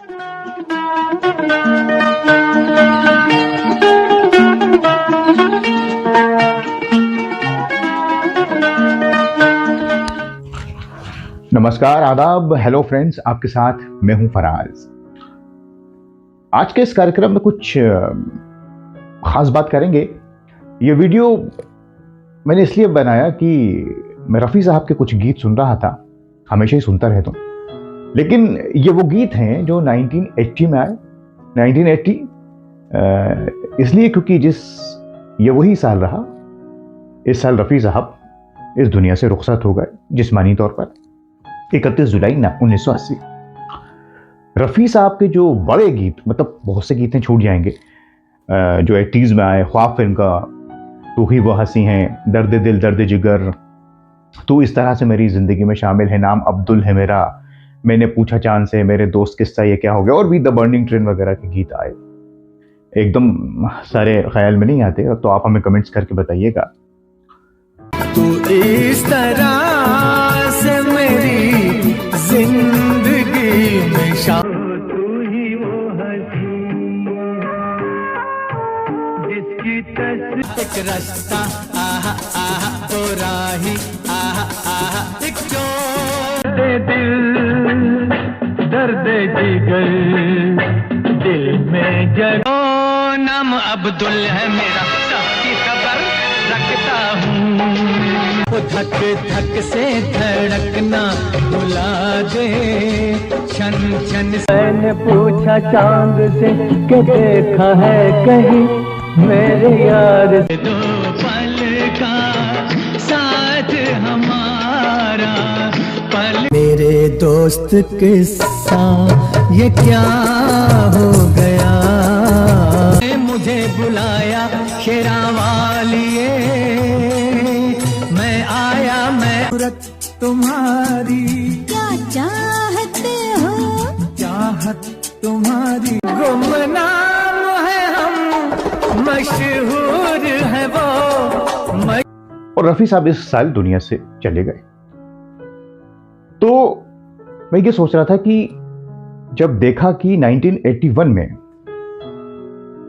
नमस्कार, आदाब, hello friends, आपके साथ मैं हूं फराज। आज के इस कार्यक्रम में कुछ खास बात करेंगे। ये वीडियो मैंने इसलिए बनाया कि मैं रफ़ी साहब के कुछ गीत सुन रहा था, हमेशा ही सुनता रहता हूँ, लेकिन ये वो गीत हैं जो 1980 में आए। 1980 इसलिए क्योंकि ये वही साल रहा, इस साल रफ़ी साहब इस दुनिया से रुखसत हो गए जिस्मानी तौर पर, 31 जुलाई 1980। रफ़ी साहब के जो बड़े गीत, मतलब बहुत से गीत हैं छूट जाएंगे, जो 80s में आए, ख्वाब फिल्म का तू ही वो हंसी हैं, दर्द दिल दर्द जिगर, तू इस तरह से मेरी ज़िंदगी में शामिल है, नाम अब्दुल है मेरा, मैंने पूछा चांद से, मेरे दोस्त किस्सा ये क्या हो गया, और भी द बर्निंग ट्रेन वगैरह के गीत आए। एकदम सारे ख्याल में नहीं आते, तो आप हमें कमेंट्स करके बताइएगा। तू इस तरह से मेरी जिंदगी में तू ही वो हंसी जिसकी एक रास्ता आहा आहा तो राही आहा आहा एक दर्द जिगर दिल में जगो नाम अब्दुल है मेरा, सबकी खबर रखता हूँ, धक धक से धड़कना बुला दे छन छन। मैंने पूछा चांद से कि देखा है कहीं मेरे यार, दो पल का साथ हमारा पल, मेरे दोस्त किस्सा ये क्या हो गया, मुझे बुलाया शेरा वालिए, मैं आया, मैं तुम्हारी क्या चाहते हो, चाहत तुम्हारी, गुमनाम है हम, मशहूर है वो। और रफ़ी साहब इस साल दुनिया से चले गए। तो मैं ये सोच रहा था कि जब देखा कि 1981 में,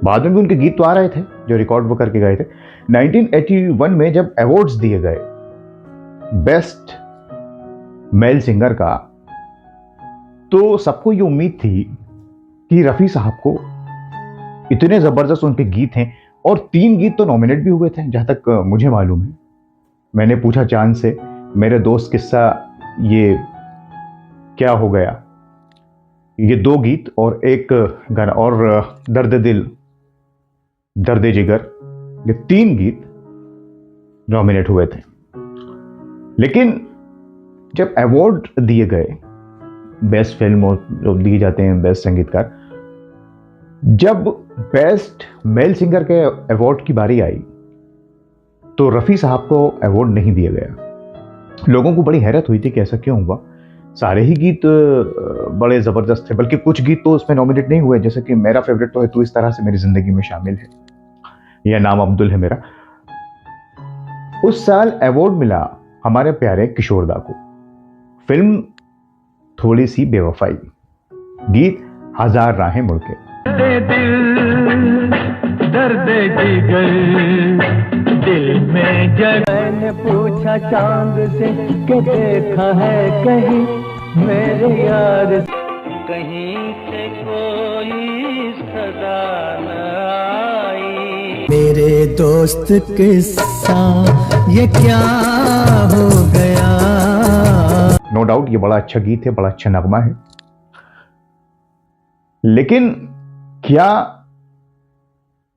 बाद में भी उनके गीत तो आ रहे थे जो रिकॉर्ड वो करके गए थे, 1981 में जब अवार्ड्स दिए गए बेस्ट मेल सिंगर का, तो सबको ये उम्मीद थी कि रफ़ी साहब को इतने जबरदस्त उनके गीत हैं, और 3 गीत तो नॉमिनेट भी हुए थे जहां तक मुझे मालूम है। मैंने पूछा चांद से, मेरे दोस्त किस्सा ये क्या हो गया, ये 2 गीत, और एक गाना और दर्द दिल दर्द जिगर, ये 3 गीत नॉमिनेट हुए थे। लेकिन जब अवार्ड दिए गए, बेस्ट फिल्म और जो दिए जाते हैं बेस्ट संगीतकार, जब बेस्ट मेल सिंगर के अवार्ड की बारी आई तो रफ़ी साहब को अवार्ड नहीं दिया गया। लोगों को बड़ी हैरत हुई थी कि ऐसा क्यों हुआ। सारे ही गीत बड़े ज़बरदस्त थे, बल्कि कुछ गीत तो उसमें नॉमिनेट नहीं हुए, जैसे कि मेरा फेवरेट तो है तू इस तरह से मेरी ज़िंदगी में शामिल है, या नाम अब्दुल है मेरा। उस साल अवार्ड मिला हमारे प्यारे किशोर दा को, फिल्म थोड़ी सी बेवफाई, गीत हजार राहें मुड़के। दर्द जिगर दिल में जग, मैंने पूछा चांद से कि देखा है कहीं मेरे यार, कहीं से कोई सदा न आई, मेरे दोस्त किस्सा ये क्या हो गया। नो डाउट ये बड़ा अच्छा गीत है, बड़ा अच्छा नगमा है, लेकिन क्या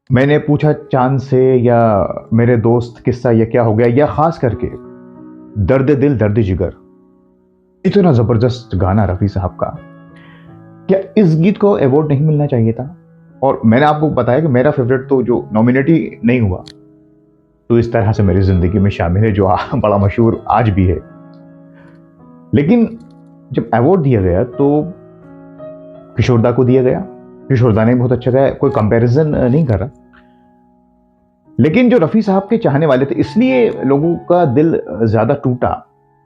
मैंने पूछा चांद से या मेरे दोस्त किस्सा ये क्या हो गया, या खास करके दर्द दिल दर्द जिगर, इतना जबरदस्त गाना रफ़ी साहब का, क्या इस गीत को अवार्ड नहीं मिलना चाहिए था? और मैंने आपको बताया कि मेरा फेवरेट तो जो नॉमिनेट ही नहीं हुआ, तो इस तरह से मेरी जिंदगी में शामिल है, जो बड़ा मशहूर आज भी है। लेकिन जब अवार्ड दिया गया तो किशोर दा को दिया गया। किशोर दा ने बहुत अच्छा गाया, कोई कंपैरिजन नहीं कर रहा, लेकिन जो रफ़ी साहब के चाहने वाले थे, इसलिए लोगों का दिल ज्यादा टूटा,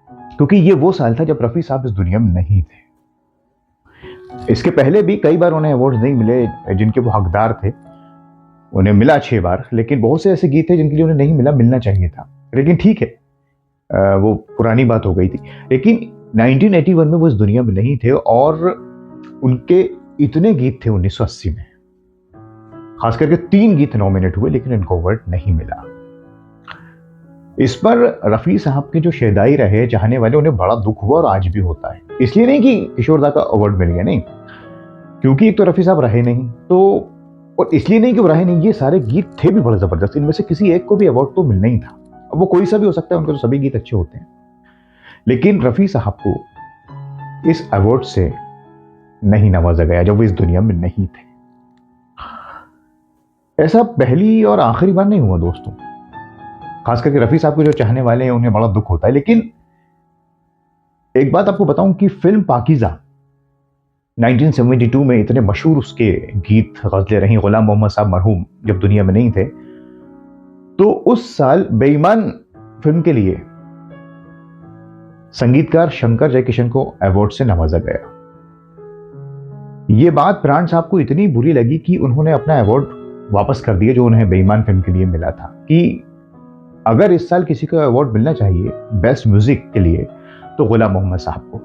क्योंकि ये वो साल था जब रफ़ी साहब इस दुनिया में नहीं थे। इसके पहले भी कई बार उन्हें अवार्ड नहीं मिले जिनके वो हकदार थे। उन्हें मिला 6 बार, लेकिन बहुत से ऐसे गीत थे जिनके लिए उन्हें नहीं मिला, मिलना चाहिए था। लेकिन ठीक है, वो पुरानी बात हो गई थी। लेकिन 1981 में वो इस दुनिया में नहीं थे और उनके इतने गीत थे 1980 में, खास करके 3 गीत नॉमिनेट हुए, लेकिन इनको अवार्ड नहीं मिला। इस पर रफी साहब के जो शहदाई रहे चाहने वाले, उन्हें बड़ा दुख हुआ और आज भी होता है। इसलिए नहीं कि किशोर दा का अवार्ड मिल गया, नहीं, क्योंकि एक तो रफी साहब रहे नहीं, तो और इसलिए नहीं कि वो रहे नहीं, ये सारे गीत थे भी बड़े जबरदस्त, इनमें से किसी एक को भी अवार्ड तो मिलना ही था। अब वो कोई सा भी हो सकता है, उनके तो सभी गीत अच्छे होते हैं, लेकिन रफी साहब को इस अवार्ड से नहीं नवाजा गया जब वो इस दुनिया में नहीं थे। ऐसा पहली और आखिरी बार नहीं हुआ दोस्तों। खास करके रफी साहब के जो चाहने वाले हैं उन्हें बड़ा दुख होता है। लेकिन एक बात आपको बताऊं कि फिल्म पाकीज़ा 1972 में इतने मशहूर उसके गीत गजलें रही, गुलाम मोहम्मद साहब मरहूम जब दुनिया में नहीं थे, तो उस साल बेईमान फिल्म के लिए संगीतकार शंकर जयकिशन को अवार्ड से नवाजा गया। यह बात प्राण साहब को इतनी बुरी लगी कि उन्होंने अपना अवार्ड वापस कर दिया जो उन्हें बेईमान फिल्म के लिए मिला था, कि अगर इस साल किसी को अवार्ड मिलना चाहिए बेस्ट म्यूजिक के लिए तो गुलाम मोहम्मद साहब को।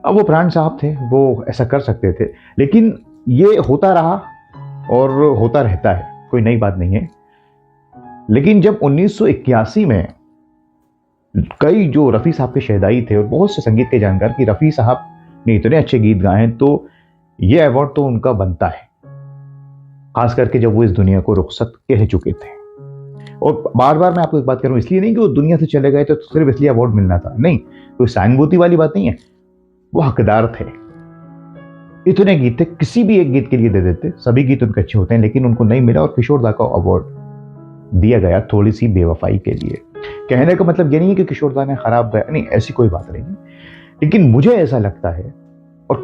अब वो प्राण साहब थे, वो ऐसा कर सकते थे, लेकिन ये होता रहा और होता रहता है, कोई नई बात नहीं है। लेकिन जब 1981 में कई जो रफ़ी साहब के शहदाई थे और बहुत से संगीत के जानकार कि रफ़ी साहब ने इतने अच्छे गीत गाए हैं, तो ये अवार्ड तो उनका बनता है, खास करके जब वो इस दुनिया को रुखसत कह चुके थे। और बार बार मैं आपको एक बात करूं, इसलिए नहीं कि वो दुनिया से चले गए तो सिर्फ इसलिए अवार्ड मिलना था, नहीं, कोई सहानुभूति वाली बात नहीं है। वो हकदार थे, इतने गीत थे, किसी भी एक गीत के लिए दे देते, सभी गीत उनके अच्छे होते हैं, लेकिन उनको नहीं मिला और किशोर दा को अवार्ड दिया गया थोड़ी सी बेवफाई के लिए। कहने का मतलब ये नहीं है कि किशोर दा ने खराब गाया, नहीं, ऐसी कोई बात नहीं है। लेकिन मुझे ऐसा लगता है, और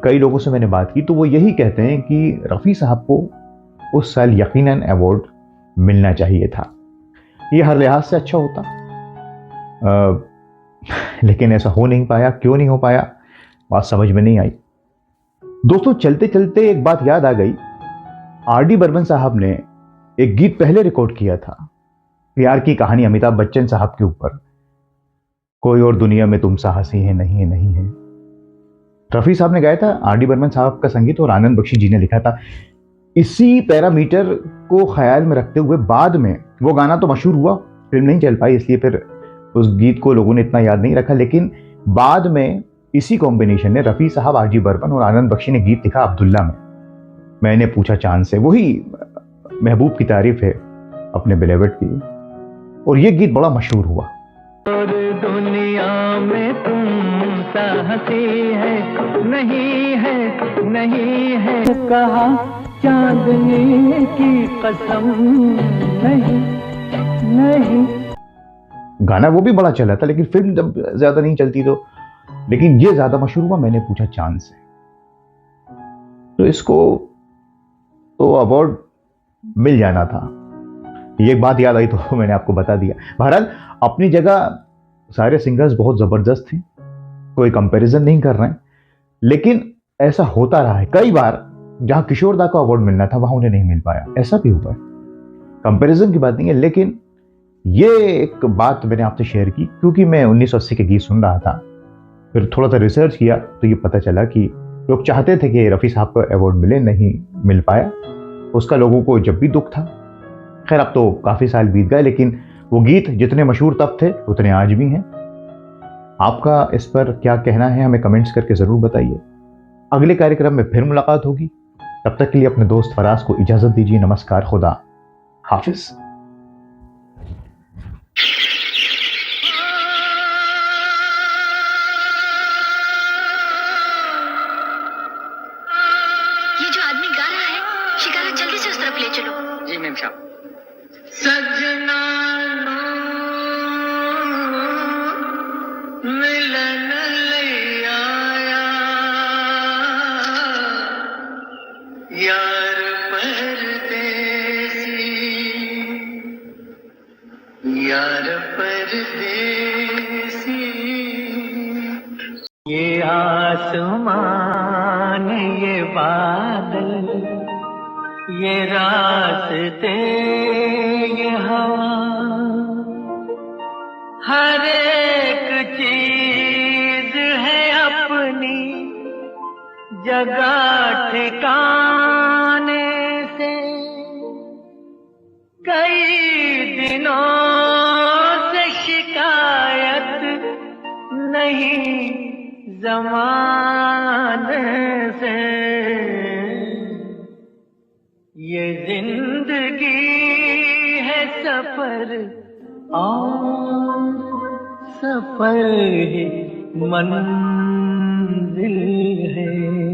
कई लोगों से मैंने बात की तो वो यही कहते हैं कि रफ़ी साहब को उस साल यकीनन अवार्ड मिलना चाहिए था, ये हर लिहाज से अच्छा होता। लेकिन ऐसा हो नहीं पाया। क्यों नहीं हो पाया, बात समझ में नहीं आई। दोस्तों, चलते चलते एक बात याद आ गई। आर.डी. बर्मन साहब ने एक गीत पहले रिकॉर्ड किया था, प्यार की कहानी, अमिताभ बच्चन साहब के ऊपर, कोई और दुनिया में तुम सा हंसी है, नहीं है, नहीं है। रफ़ी साहब ने गाया था, आर.डी. बर्मन साहब का संगीत और आनंद बख्शी जी ने लिखा था। इसी पैरामीटर को ख्याल में रखते हुए बाद में वो गाना तो मशहूर हुआ, फिल्म नहीं चल पाई, इसलिए फिर उस गीत को लोगों ने इतना याद नहीं रखा। लेकिन बाद में इसी कॉम्बिनेशन ने रफ़ी साहब, आर.डी. बर्मन और आनंद बख्शी ने गीत लिखा अब्दुल्ला में, मैंने पूछा चांद से। वही महबूब की तारीफ है अपने बिलेवेड की, और ये गीत बड़ा मशहूर हुआ। और दुनिया में तुम सा हंसी है, नहीं है, नहीं है, कहा चांदनी की कसम, नहीं, नहीं। गाना वो भी बड़ा चला था, लेकिन फिल्म जब ज्यादा नहीं चलती तो, लेकिन ये ज्यादा मशहूर हुआ, मैंने पूछा चांद से। तो इसको तो अवार्ड मिल जाना था। ये एक बात याद आई तो मैंने आपको बता दिया। बहरहाल, अपनी जगह सारे सिंगर्स बहुत जबरदस्त थे, कोई कंपैरिजन नहीं कर रहे हैं, लेकिन ऐसा होता रहा है कई बार, जहां किशोर दा को अवार्ड मिलना था वहां उन्हें नहीं मिल पाया, ऐसा भी हुआ है। कंपैरिजन की बात नहीं है, लेकिन ये एक बात मैंने आपसे शेयर की क्योंकि मैं 1980 के गीत सुन रहा था, फिर थोड़ा सा रिसर्च किया तो ये पता चला कि लोग चाहते थे कि रफ़ी साहब को अवार्ड मिले, नहीं मिल पाया। उसका लोगों को जब भी दुख था। खैर, अब तो काफ़ी साल बीत गए, लेकिन वो गीत जितने मशहूर तब थे उतने आज भी हैं। आपका इस पर क्या कहना है, हमें कमेंट्स करके ज़रूर बताइए। अगले कार्यक्रम में फिर मुलाकात होगी, तब तक के लिए अपने दोस्त फराज को इजाज़त दीजिए। नमस्कार, खुदा हाफिज़। ये जो आदमी गा रहा है, शिकारा जल्दी से उस तरफ ले चलो। जी मैम साहब। सजना मिलन ले आया, यार परदेसी, यार परदेसी। ये आसमां बादल, ये रास्ते, ये हवा, हर एक चीज है अपनी जगह ठिकाने से। कई दिनों से शिकायत नहीं ज़माने से। ये जिंदगी है सफर और सफर ही मंजिल है।